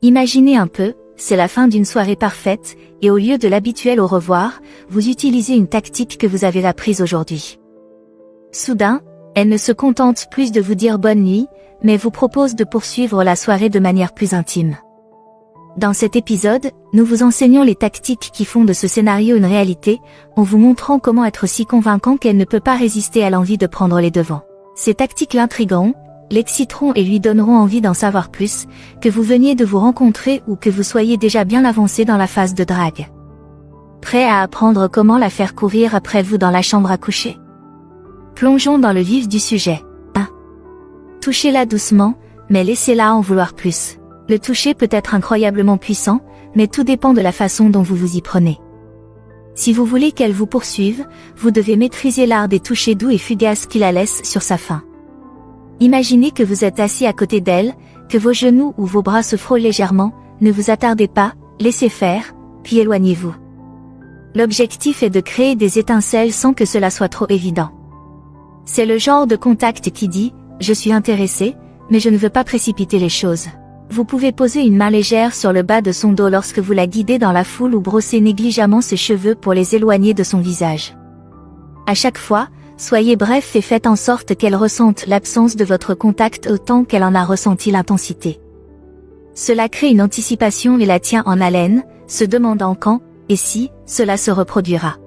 Imaginez un peu, c'est la fin d'une soirée parfaite, et au lieu de l'habituel au revoir, vous utilisez une tactique que vous avez apprise aujourd'hui. Soudain, elle ne se contente plus de vous dire bonne nuit, mais vous propose de poursuivre la soirée de manière plus intime. Dans cet épisode, nous vous enseignons les tactiques qui font de ce scénario une réalité, en vous montrant comment être si convaincant qu'elle ne peut pas résister à l'envie de prendre les devants. Ces tactiques l'intrigueront, l'exciteront et lui donneront envie d'en savoir plus, que vous veniez de vous rencontrer ou que vous soyez déjà bien avancé dans la phase de drague. Prêt à apprendre comment la faire courir après vous dans la chambre à coucher? Plongeons dans le vif du sujet. 1. Touchez-la doucement, mais laissez-la en vouloir plus. Le toucher peut être incroyablement puissant, mais tout dépend de la façon dont vous vous y prenez. Si vous voulez qu'elle vous poursuive, vous devez maîtriser l'art des touchés doux et fugaces qui la laissent sur sa faim. Imaginez que vous êtes assis à côté d'elle, que vos genoux ou vos bras se frôlent légèrement, ne vous attardez pas, laissez faire, puis éloignez-vous. L'objectif est de créer des étincelles sans que cela soit trop évident. C'est le genre de contact qui dit « Je suis intéressé, mais je ne veux pas précipiter les choses ». Vous pouvez poser une main légère sur le bas de son dos lorsque vous la guidez dans la foule ou brosser négligemment ses cheveux pour les éloigner de son visage. À chaque fois, soyez bref et faites en sorte qu'elle ressente l'absence de votre contact autant qu'elle en a ressenti l'intensité. Cela crée une anticipation et la tient en haleine, se demandant quand, et si, cela se reproduira.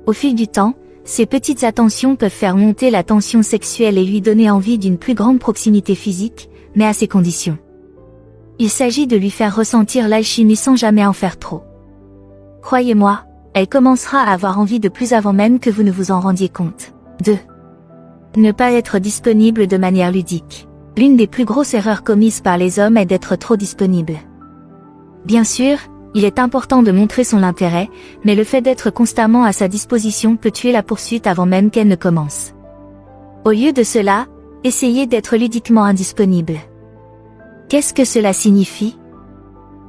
Au fil du temps, ces petites attentions peuvent faire monter la tension sexuelle et lui donner envie d'une plus grande proximité physique, mais à ces conditions. Il s'agit de lui faire ressentir l'alchimie sans jamais en faire trop. Croyez-moi, elle commencera à avoir envie de plus avant même que vous ne vous en rendiez compte. 2. Ne pas être disponible de manière ludique. L'une des plus grosses erreurs commises par les hommes est d'être trop disponible. Bien sûr, il est important de montrer son intérêt, mais le fait d'être constamment à sa disposition peut tuer la poursuite avant même qu'elle ne commence. Au lieu de cela, essayez d'être ludiquement indisponible. Qu'est-ce que cela signifie?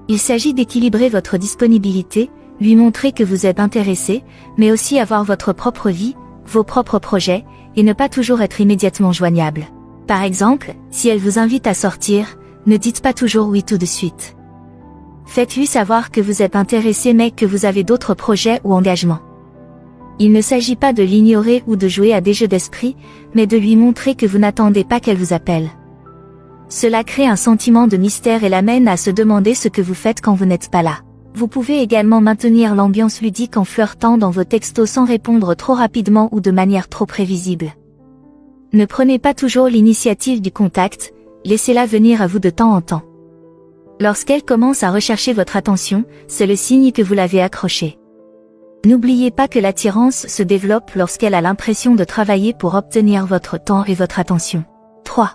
Il s'agit d'équilibrer votre disponibilité, lui montrer que vous êtes intéressé, mais aussi avoir votre propre vie, vos propres projets, et ne pas toujours être immédiatement joignable. Par exemple, si elle vous invite à sortir, ne dites pas toujours oui tout de suite. Faites-lui savoir que vous êtes intéressé mais que vous avez d'autres projets ou engagements. Il ne s'agit pas de l'ignorer ou de jouer à des jeux d'esprit, mais de lui montrer que vous n'attendez pas qu'elle vous appelle. Cela crée un sentiment de mystère et l'amène à se demander ce que vous faites quand vous n'êtes pas là. Vous pouvez également maintenir l'ambiance ludique en flirtant dans vos textos sans répondre trop rapidement ou de manière trop prévisible. Ne prenez pas toujours l'initiative du contact, laissez-la venir à vous de temps en temps. Lorsqu'elle commence à rechercher votre attention, c'est le signe que vous l'avez accrochée. N'oubliez pas que l'attirance se développe lorsqu'elle a l'impression de travailler pour obtenir votre temps et votre attention. 3.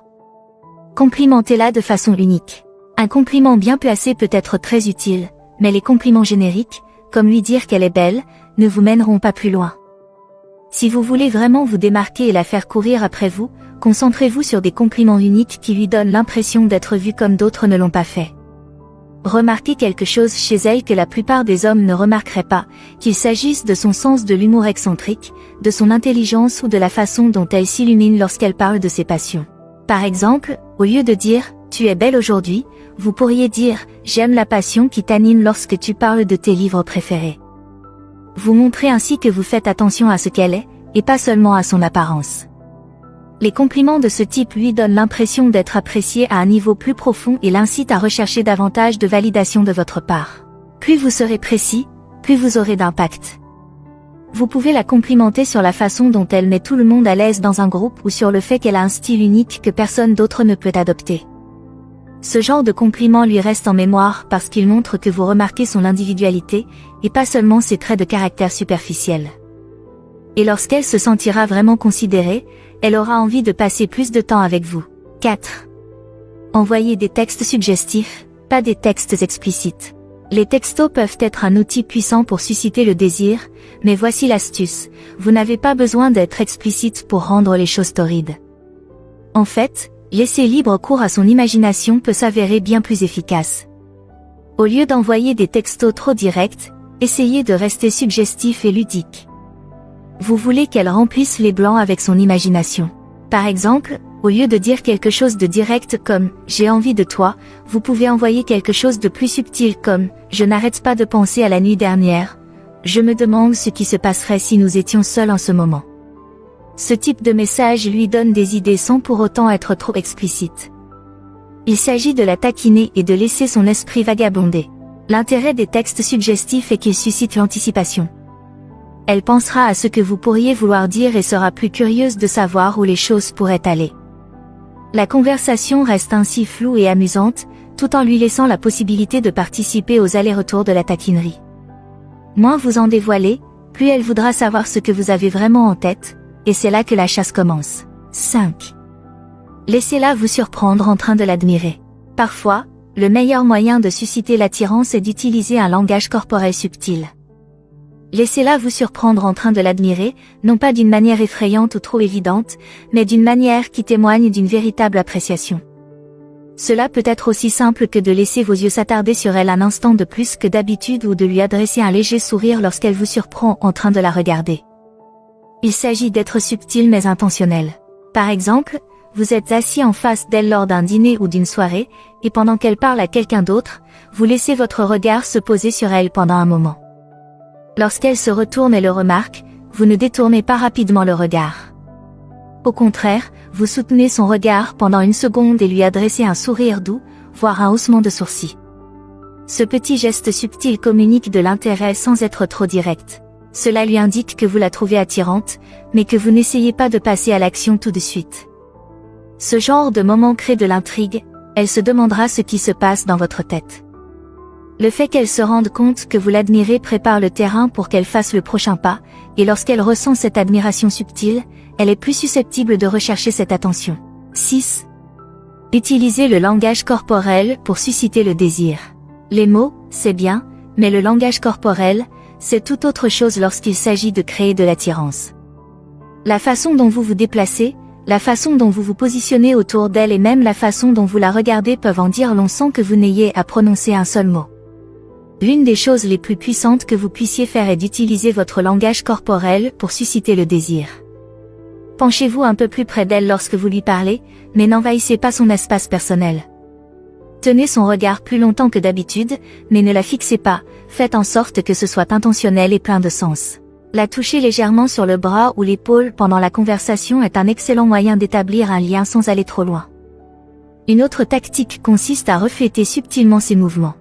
Complimentez-la de façon unique. Un compliment bien placé peut être très utile, mais les compliments génériques, comme lui dire qu'elle est belle, ne vous mèneront pas plus loin. Si vous voulez vraiment vous démarquer et la faire courir après vous, concentrez-vous sur des compliments uniques qui lui donnent l'impression d'être vue comme d'autres ne l'ont pas fait. Remarquez quelque chose chez elle que la plupart des hommes ne remarqueraient pas, qu'il s'agisse de son sens de l'humour excentrique, de son intelligence ou de la façon dont elle s'illumine lorsqu'elle parle de ses passions. Par exemple, au lieu de dire « tu es belle aujourd'hui », vous pourriez dire « j'aime la passion qui t'anime lorsque tu parles de tes livres préférés ». Vous montrez ainsi que vous faites attention à ce qu'elle est, et pas seulement à son apparence. Les compliments de ce type lui donnent l'impression d'être appréciés à un niveau plus profond et l'incitent à rechercher davantage de validation de votre part. Plus vous serez précis, plus vous aurez d'impact. Vous pouvez la complimenter sur la façon dont elle met tout le monde à l'aise dans un groupe ou sur le fait qu'elle a un style unique que personne d'autre ne peut adopter. Ce genre de compliment lui reste en mémoire parce qu'il montre que vous remarquez son individualité, et pas seulement ses traits de caractère superficiels. Et lorsqu'elle se sentira vraiment considérée, elle aura envie de passer plus de temps avec vous. 4. Envoyez des textes suggestifs, pas des textes explicites. Les textos peuvent être un outil puissant pour susciter le désir, mais voici l'astuce, vous n'avez pas besoin d'être explicite pour rendre les choses torrides. En fait, laisser libre cours à son imagination peut s'avérer bien plus efficace. Au lieu d'envoyer des textos trop directs, essayez de rester suggestif et ludique. Vous voulez qu'elle remplisse les blancs avec son imagination. Par exemple, Au lieu de dire quelque chose de direct comme « j'ai envie de toi », vous pouvez envoyer quelque chose de plus subtil comme « je n'arrête pas de penser à la nuit dernière, je me demande ce qui se passerait si nous étions seuls en ce moment ». Ce type de message lui donne des idées sans pour autant être trop explicite. Il s'agit de la taquiner et de laisser son esprit vagabonder. L'intérêt des textes suggestifs est qu'ils suscitent l'anticipation. Elle pensera à ce que vous pourriez vouloir dire et sera plus curieuse de savoir où les choses pourraient aller. La conversation reste ainsi floue et amusante, tout en lui laissant la possibilité de participer aux allers-retours de la taquinerie. Moins vous en dévoilez, plus elle voudra savoir ce que vous avez vraiment en tête, et c'est là que la chasse commence. 5. Laissez-la vous surprendre en train de l'admirer. Parfois, le meilleur moyen de susciter l'attirance est d'utiliser un langage corporel subtil. Laissez-la vous surprendre en train de l'admirer, non pas d'une manière effrayante ou trop évidente, mais d'une manière qui témoigne d'une véritable appréciation. Cela peut être aussi simple que de laisser vos yeux s'attarder sur elle un instant de plus que d'habitude ou de lui adresser un léger sourire lorsqu'elle vous surprend en train de la regarder. Il s'agit d'être subtil mais intentionnel. Par exemple, vous êtes assis en face d'elle lors d'un dîner ou d'une soirée, et pendant qu'elle parle à quelqu'un d'autre, vous laissez votre regard se poser sur elle pendant un moment. Lorsqu'elle se retourne et le remarque, vous ne détournez pas rapidement le regard. Au contraire, vous soutenez son regard pendant une seconde et lui adressez un sourire doux, voire un haussement de sourcils. Ce petit geste subtil communique de l'intérêt sans être trop direct. Cela lui indique que vous la trouvez attirante, mais que vous n'essayez pas de passer à l'action tout de suite. Ce genre de moment crée de l'intrigue, elle se demandera ce qui se passe dans votre tête. Le fait qu'elle se rende compte que vous l'admirez prépare le terrain pour qu'elle fasse le prochain pas, et lorsqu'elle ressent cette admiration subtile, elle est plus susceptible de rechercher cette attention. 6. Utilisez le langage corporel pour susciter le désir. Les mots, c'est bien, mais le langage corporel, c'est tout autre chose lorsqu'il s'agit de créer de l'attirance. La façon dont vous vous déplacez, la façon dont vous vous positionnez autour d'elle et même la façon dont vous la regardez peuvent en dire long sans que vous n'ayez à prononcer un seul mot. L'une des choses les plus puissantes que vous puissiez faire est d'utiliser votre langage corporel pour susciter le désir. Penchez-vous un peu plus près d'elle lorsque vous lui parlez, mais n'envahissez pas son espace personnel. Tenez son regard plus longtemps que d'habitude, mais ne la fixez pas, faites en sorte que ce soit intentionnel et plein de sens. La toucher légèrement sur le bras ou l'épaule pendant la conversation est un excellent moyen d'établir un lien sans aller trop loin. Une autre tactique consiste à refléter subtilement ses mouvements.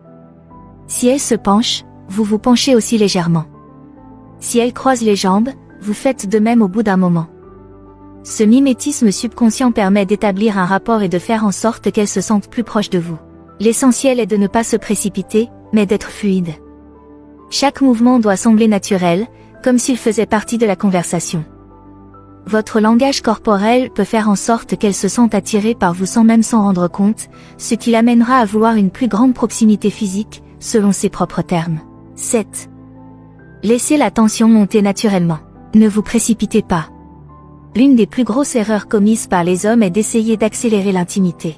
Si elle se penche, vous vous penchez aussi légèrement. Si elle croise les jambes, vous faites de même au bout d'un moment. Ce mimétisme subconscient permet d'établir un rapport et de faire en sorte qu'elle se sente plus proche de vous. L'essentiel est de ne pas se précipiter, mais d'être fluide. Chaque mouvement doit sembler naturel, comme s'il faisait partie de la conversation. Votre langage corporel peut faire en sorte qu'elle se sente attirée par vous sans même s'en rendre compte, ce qui l'amènera à vouloir une plus grande proximité physique, selon ses propres termes. 7. Laissez la tension monter naturellement. Ne vous précipitez pas. L'une des plus grosses erreurs commises par les hommes est d'essayer d'accélérer l'intimité.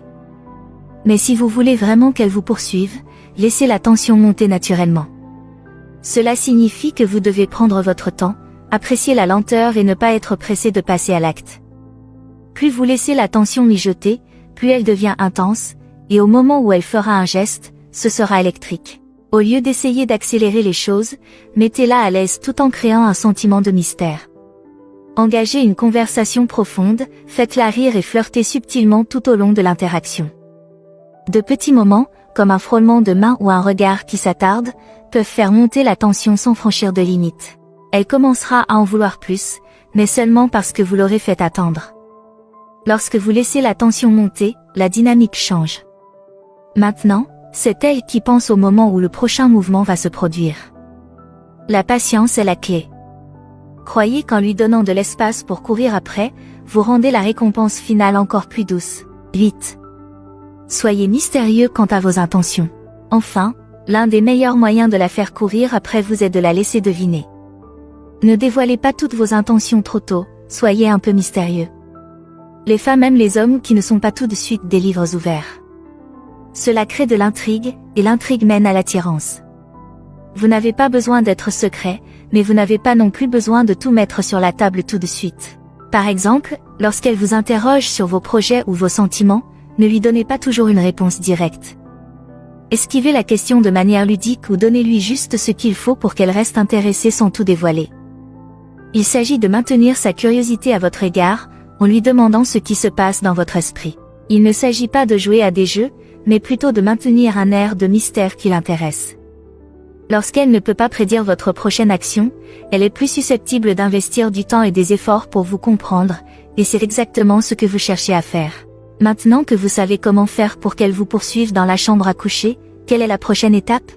Mais si vous voulez vraiment qu'elle vous poursuive, laissez la tension monter naturellement. Cela signifie que vous devez prendre votre temps, apprécier la lenteur et ne pas être pressé de passer à l'acte. Plus vous laissez la tension mijoter, plus elle devient intense, et au moment où elle fera un geste, ce sera électrique. Au lieu d'essayer d'accélérer les choses, mettez-la à l'aise tout en créant un sentiment de mystère. Engagez une conversation profonde, faites-la rire et flirtez subtilement tout au long de l'interaction. De petits moments, comme un frôlement de main ou un regard qui s'attarde, peuvent faire monter la tension sans franchir de limite. Elle commencera à en vouloir plus, mais seulement parce que vous l'aurez fait attendre. Lorsque vous laissez la tension monter, la dynamique change. Maintenant, c'est elle qui pense au moment où le prochain mouvement va se produire. La patience est la clé. Croyez qu'en lui donnant de l'espace pour courir après, vous rendez la récompense finale encore plus douce. 8. Soyez mystérieux quant à vos intentions. Enfin, l'un des meilleurs moyens de la faire courir après vous est de la laisser deviner. Ne dévoilez pas toutes vos intentions trop tôt, soyez un peu mystérieux. Les femmes aiment les hommes qui ne sont pas tout de suite des livres ouverts. Cela crée de l'intrigue, et l'intrigue mène à l'attirance. Vous n'avez pas besoin d'être secret, mais vous n'avez pas non plus besoin de tout mettre sur la table tout de suite. Par exemple, lorsqu'elle vous interroge sur vos projets ou vos sentiments, ne lui donnez pas toujours une réponse directe. Esquivez la question de manière ludique ou donnez-lui juste ce qu'il faut pour qu'elle reste intéressée sans tout dévoiler. Il s'agit de maintenir sa curiosité à votre égard, en lui demandant ce qui se passe dans votre esprit. Il ne s'agit pas de jouer à des jeux, mais plutôt de maintenir un air de mystère qui l'intéresse. Lorsqu'elle ne peut pas prédire votre prochaine action, elle est plus susceptible d'investir du temps et des efforts pour vous comprendre, et c'est exactement ce que vous cherchez à faire. Maintenant que vous savez comment faire pour qu'elle vous poursuive dans la chambre à coucher, quelle est la prochaine étape?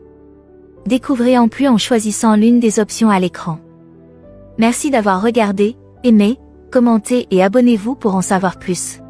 Découvrez en plus en choisissant l'une des options à l'écran. Merci d'avoir regardé, aimé, commenté et abonnez-vous pour en savoir plus.